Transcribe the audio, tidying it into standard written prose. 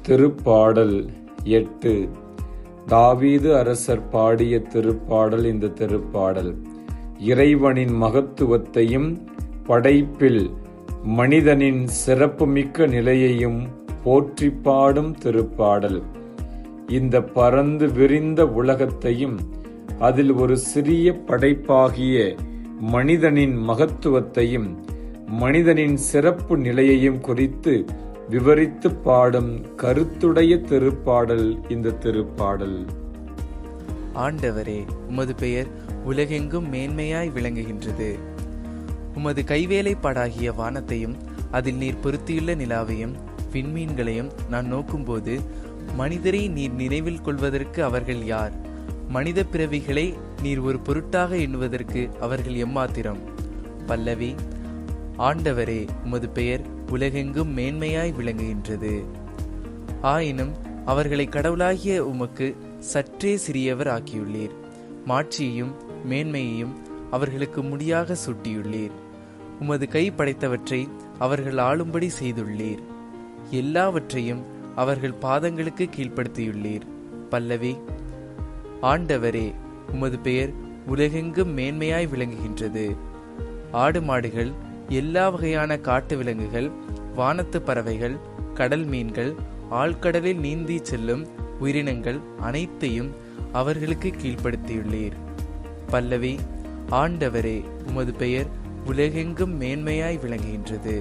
திருப்பாடல் 8. தாவீது அரசர் பாடிய திருப்பாடல். இந்த திருப்பாடல் இறைவனின் மகத்துவத்தையும் படைப்பில் மனிதனின் சிறப்புமிக்க நிலையையும் போற்றி பாடும் திருப்பாடல். இந்த பரந்து விரிந்த உலகத்தையும் அதில் ஒரு சிறிய படைப்பாகிய மனிதனின் மகத்துவத்தையும் மனிதனின் சிறப்பு நிலையையும் குறித்து விவரித்து பாடும் கருத்துடைய திருப்பாடல் இந்த திருப்பாடல். ஆண்டவரே, உமது பெயர் உலகெங்கும் மேன்மையாய் விளங்குகின்றது. உமது கைவேலைப்பாடாகிய வானத்தையும் அதில் நீர் பொருத்தியுள்ள நிலாவையும் விண்மீன்களையும் நான் நோக்கும்போது, மனிதரை நீர் நினைவில் கொள்வதற்கு அவர்கள் யார்? மனித பிறவிகளை நீர் ஒரு பொருட்டாக எண்ணுவதற்கு அவர்கள் எம்மாத்திரம்? பல்லவி. ஆண்டவரே, உமது பெயர் உலகெங்கும் மேன்மையாய் விளங்குகின்றது. ஆயினும் அவர்களை கடவுளாகிய உமக்கு சற்றே சிறியவர் ஆக்கியுள்ளீர். மாட்சியையும் மேன்மையையும் அவர்களுக்கு முடியாக சூட்டியுள்ளீர். உமது கை படைத்தவற்றை அவர்கள் ஆளும்படி செய்துள்ளீர். எல்லாவற்றையும் அவர்கள் பாதங்களுக்கு கீழ்ப்படுத்தியுள்ளீர். பல்லவி. ஆண்டவரே, உமது பெயர் உலகெங்கும் மேன்மையாய் விளங்குகின்றது. ஆடு மாடுகள், எல்லா வகையான காட்டு விலங்குகள், வானத்து பறவைகள், கடல் மீன்கள், ஆழ்கடலில் நீந்தி செல்லும் உயிரினங்கள் அனைத்தையும் அவர்களுக்கு கீழ்ப்படுத்தியுள்ளீர். பல்லவி. ஆண்டவரே, உமது பெயர் உலகெங்கும் மேன்மையாய் விளங்குகின்றது.